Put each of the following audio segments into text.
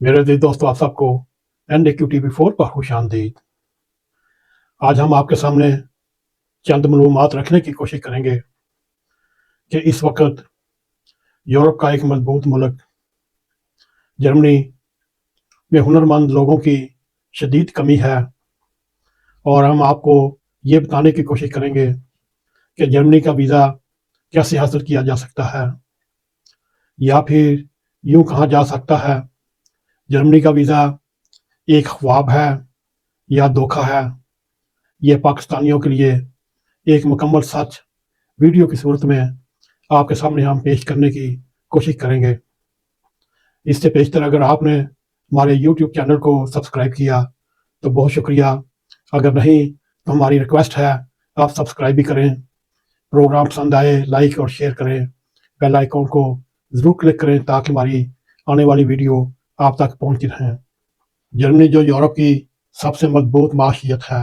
मेरे अजीज दोस्तों, आप सबको NAQ TV4 पर खुश आमदीद। आज हम आपके सामने चंद मालूमात रखने की कोशिश करेंगे कि इस वक्त यूरोप का एक मजबूत मुल्क जर्मनी में हुनरमंद लोगों की शदीद कमी है, और हम आपको ये बताने की कोशिश करेंगे कि जर्मनी का वीज़ा कैसे हासिल किया जा सकता है, या फिर यूं कहा जा सकता है जर्मनी का वीज़ा एक ख्वाब है या धोखा है। ये पाकिस्तानियों के लिए एक मुकम्मल सच वीडियो की सूरत में आपके सामने हम पेश करने की कोशिश करेंगे। इससे पेशतर अगर आपने हमारे YouTube चैनल को सब्सक्राइब किया तो बहुत शुक्रिया, अगर नहीं तो हमारी रिक्वेस्ट है आप सब्सक्राइब भी करें। प्रोग्राम पसंद आए लाइक और शेयर करें, बेल आइकॉन को ज़रूर क्लिक करें ताकि हमारी आने वाली वीडियो आप तक पहुंचती रहें। जर्मनी जो यूरोप की सबसे मजबूत माशियत है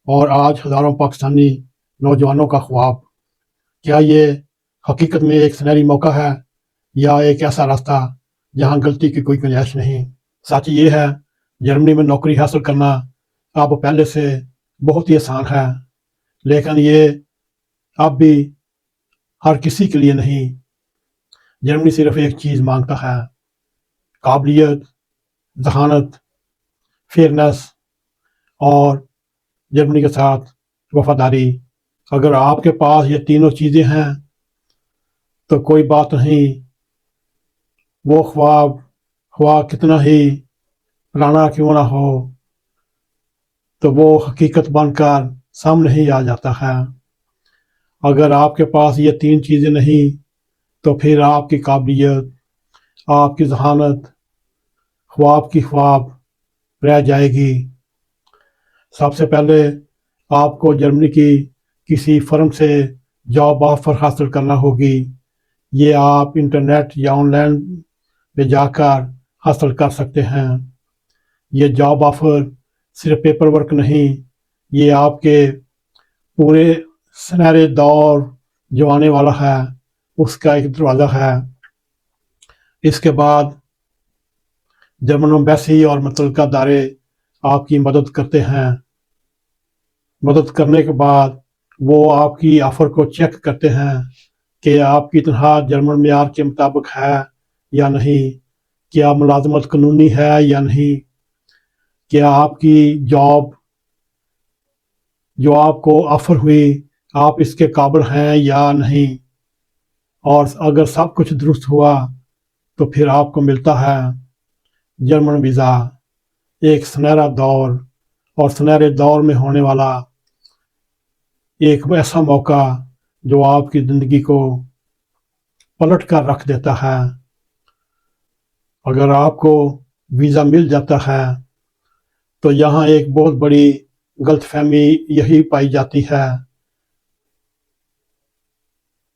और आज हज़ारों पाकिस्तानी नौजवानों का ख्वाब, क्या ये हकीकत में एक सुनहरी मौका है या एक ऐसा रास्ता जहां गलती की कोई गुंजाइश नहीं? सच ये है, जर्मनी में नौकरी हासिल करना अब पहले से बहुत ही आसान है, लेकिन ये अब भी हर किसी के लिए नहीं। जर्मनी सिर्फ एक चीज़ मांगता है, काबिलियत, जहानत, फेयरनेस और जर्मनी के साथ वफादारी। अगर आपके पास ये तीनों चीज़ें हैं तो कोई बात नहीं, वो ख्वाब कितना ही पुराना क्यों ना हो तो वो हकीकत बनकर सामने ही आ जाता है। अगर आपके पास ये तीन चीज़ें नहीं तो फिर आपकी काबिलियत, आपकी जहानत, ख्वाब रह जाएगी। सबसे पहले आपको जर्मनी की किसी फर्म से जॉब ऑफर हासिल करना होगी। ये आप इंटरनेट या ऑनलाइन पे जाकर हासिल कर सकते हैं। ये जॉब ऑफर सिर्फ पेपर वर्क नहीं, ये आपके पूरे सुनहरे दौर जो आने वाला है उसका एक दरवाज़ा है। इसके बाद जर्मन एम्बेसी और मुतल्लिका इदारे आपकी मदद करते हैं। मदद करने के बाद वो आपकी ऑफ़र को चेक करते हैं कि आपकी तनख्वाह जर्मन मेयार के मुताबिक है या नहीं, क्या मुलाजमत कानूनी है या नहीं, क्या आपकी जॉब जो आपको ऑफ़र हुई आप इसके काबिल हैं या नहीं। और अगर सब कुछ दुरुस्त हुआ तो फिर आपको मिलता है जर्मन वीज़ा, एक सुनहरा दौर, और सुनहरे दौर में होने वाला एक ऐसा मौका जो आपकी ज़िंदगी को पलट कर रख देता है। अगर आपको वीज़ा मिल जाता है तो यहाँ एक बहुत बड़ी गलतफहमी यही पाई जाती है,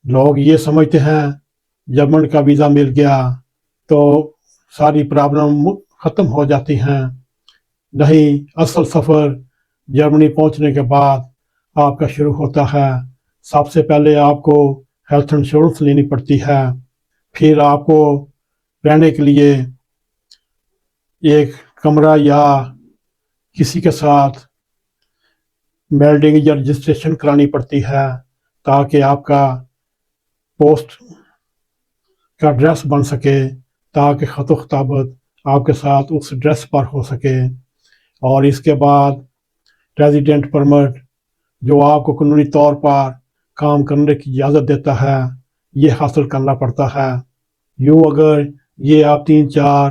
लोग ये समझते हैं जर्मन का वीज़ा मिल गया तो सारी प्रॉब्लम ख़त्म हो जाती हैं। नहीं, असल सफ़र जर्मनी पहुंचने के बाद आपका शुरू होता है। सबसे पहले आपको हेल्थ इंश्योरेंस लेनी पड़ती है, फिर आपको रहने के लिए एक कमरा या किसी के साथ मेल्डिंग या रजिस्ट्रेशन करानी पड़ती है ताकि आपका पोस्ट का एड्रेस बन सके, ताकि ख़त ख़ताबत आपके साथ उस एड्रेस पर हो सके। और इसके बाद रेजिडेंट परमिट जो आपको कानूनी तौर पर काम करने की इजाज़त देता है, ये हासिल करना पड़ता है। यूँ अगर ये आप 3-4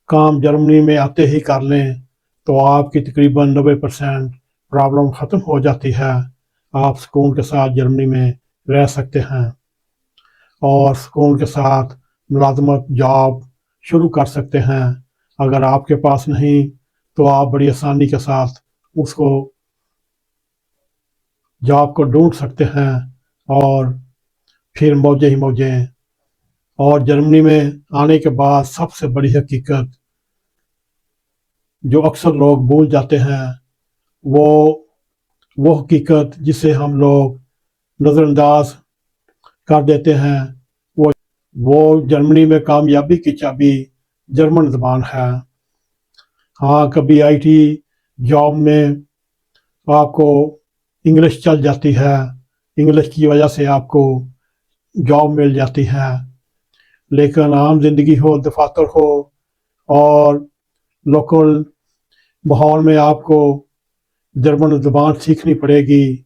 काम जर्मनी में आते ही कर लें तो आपकी तकरीबन 90% प्रॉब्लम ख़त्म हो जाती है। आप सुकून के साथ जर्मनी में रह सकते हैं और सुकून के साथ मुलाजमत जॉब शुरू कर सकते हैं। अगर आपके पास नहीं तो आप बड़ी आसानी के साथ उसको जॉब को ढूंढ सकते हैं और फिर मौजे ही मौजे। और जर्मनी में आने के बाद सबसे बड़ी हकीकत जो अक्सर लोग भूल जाते हैं, वो हकीकत जिसे हम लोग नज़रअंदाज कर देते हैं, वो जर्मनी में कामयाबी की चाबी जर्मन ज़बान है। हाँ, कभी आईटी जॉब में आपको इंग्लिश चल जाती है, इंग्लिश की वजह से आपको जॉब मिल जाती है, लेकिन आम ज़िंदगी हो, दफातर हो और लोकल माहौल में आपको जर्मन ज़बान सीखनी पड़ेगी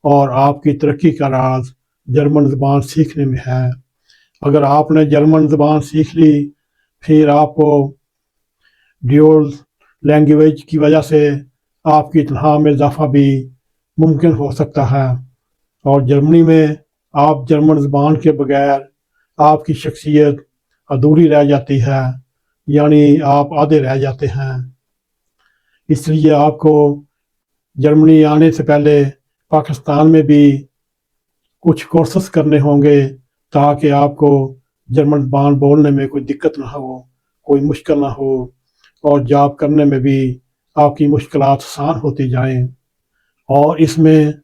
और आपकी तरक्की का राज जर्मन ज़बान सीखने में है। अगर आपने जर्मन ज़बान सीख ली, फिर आपको ड्यूल लैंग्वेज की वजह से आपकी तनख्वाह में इजाफा भी मुमकिन हो सकता है। और जर्मनी में आप जर्मन ज़बान के बगैर आपकी शख्सियत अधूरी रह जाती है, यानी आप आधे रह जाते हैं। इसलिए आपको जर्मनी आने से पहले पाकिस्तान में भी कुछ कोर्सेस करने होंगे ताकि आपको जर्मन ज़बान बोलने में कोई दिक्कत ना हो, कोई मुश्किल ना हो और जॉब करने में भी आपकी मुश्किलात आसान होती जाएं। और इसमें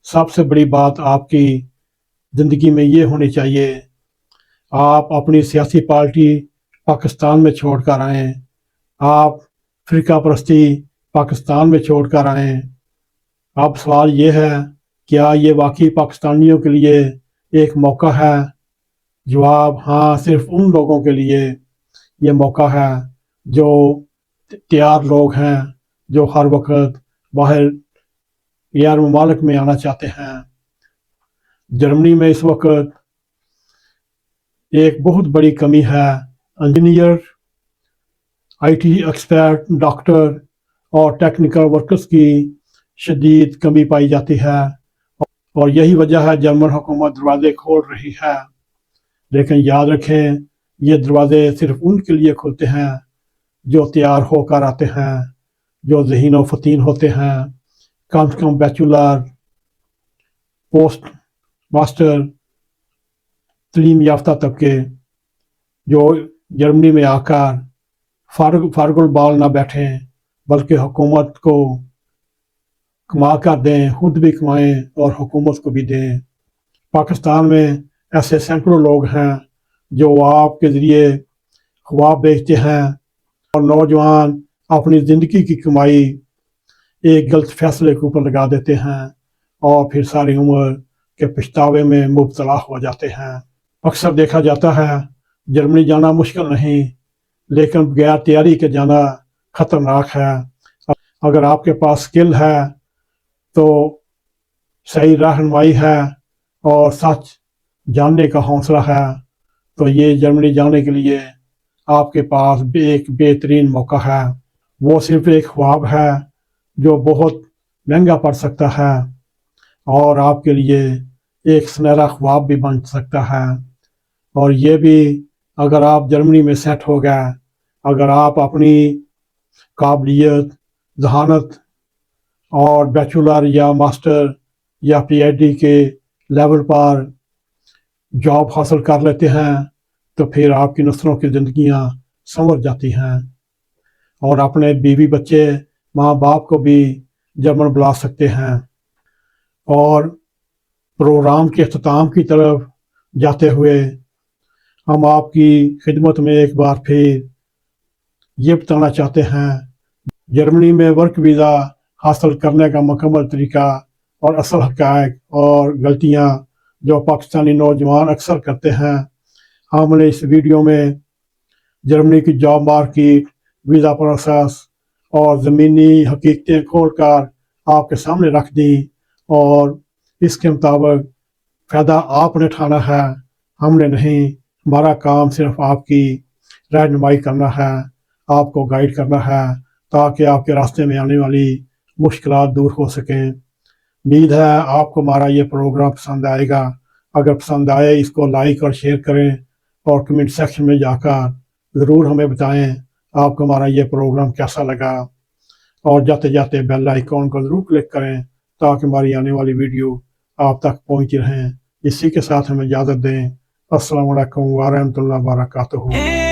सबसे बड़ी बात आपकी ज़िंदगी में ये होनी चाहिए, आप अपनी सियासी पार्टी पाकिस्तान में छोड़ कर आएँ, आप फ़िरका परस्ती पाकिस्तान में छोड़ कर आएँ। अब सवाल ये है, क्या ये वाकई पाकिस्तानियों के लिए एक मौका है? जवाब हाँ, सिर्फ उन लोगों के लिए ये मौका है जो तैयार लोग हैं, जो हर वक्त बाहर यार ममालिक में आना चाहते हैं। जर्मनी में इस वक्त एक बहुत बड़ी कमी है, इंजीनियर, आईटी एक्सपर्ट, डॉक्टर और टेक्निकल वर्कर्स की शदीद कमी पाई जाती है और यही वजह है जर्मन हुकूमत दरवाजे खोल रही है। लेकिन याद रखें, ये दरवाजे सिर्फ उनके लिए खुलते हैं जो तैयार होकर आते हैं, जो ज़हीन व फ़तीन होते हैं, कम से कम बैचलर, पोस्ट मास्टर तलीम याफ्ता तबके, जो जर्मनी में आकर फारगुल बाल ना बैठें बल्कि हुकूमत को कमा कर दें, खुद भी कमाएं और हुकूमत को भी दें। पाकिस्तान में ऐसे सैकड़ों लोग हैं जो आपके ज़रिए ख्वाब बेचते हैं और नौजवान अपनी ज़िंदगी की कमाई एक गलत फैसले के ऊपर लगा देते हैं और फिर सारी उम्र के पछतावे में मुब्तला हो जाते हैं। अक्सर देखा जाता है जर्मनी जाना मुश्किल नहीं, लेकिन बगैर तैयारी के जाना ख़तरनाक है। अगर आपके पास स्किल है तो सही रहनुमाई है और सच जानने का हौसला है तो ये जर्मनी जाने के लिए आपके पास एक बेहतरीन मौका है। वो सिर्फ एक ख्वाब है जो बहुत महंगा पड़ सकता है और आपके लिए एक सुनहरा ख्वाब भी बन सकता है। और ये भी अगर आप जर्मनी में सेट हो गए, अगर आप अपनी काबिलियत, जहानत और बैचलर या मास्टर या पीएचडी के लेवल पर जॉब हासिल कर लेते हैं तो फिर आपकी नस्लों की ज़िंदगियां संवर जाती हैं और अपने बीवी बच्चे, माँ बाप को भी जर्मन बुला सकते हैं। और प्रोग्राम के अख्ताम की तरफ जाते हुए हम आपकी खिदमत में एक बार फिर ये बताना चाहते हैं, जर्मनी में वर्क वीज़ा हासिल करने का मुकम्मल तरीका और असल हक़ाइक़ और गलतियाँ जो पाकिस्तानी नौजवान अक्सर करते हैं, हमने इस वीडियो में जर्मनी की जॉब मार्केट, वीज़ा प्रोसेस और ज़मीनी हकीकतें खोल कर आपके सामने रख दी और इसके मुताबिक फ़ायदा आपने उठाना है, हमने नहीं। हमारा काम सिर्फ आपकी रहनुमाई करना है, आपको गाइड करना है ताकि आपके रास्ते में आने वाली मुश्किलात दूर हो सकें। उम्मीद है आपको हमारा ये प्रोग्राम पसंद आएगा। अगर पसंद आए इसको लाइक और शेयर करें और कमेंट सेक्शन में जाकर ज़रूर हमें बताएं आपको हमारा ये प्रोग्राम कैसा लगा और जाते जाते बेल आइकॉन को ज़रूर क्लिक करें ताकि हमारी आने वाली वीडियो आप तक पहुंचती रहें। इसी के साथ हमें इजाज़त दें। अस्सलाम वालेकुम व रहमतुल्लाहि व बरकातुहू।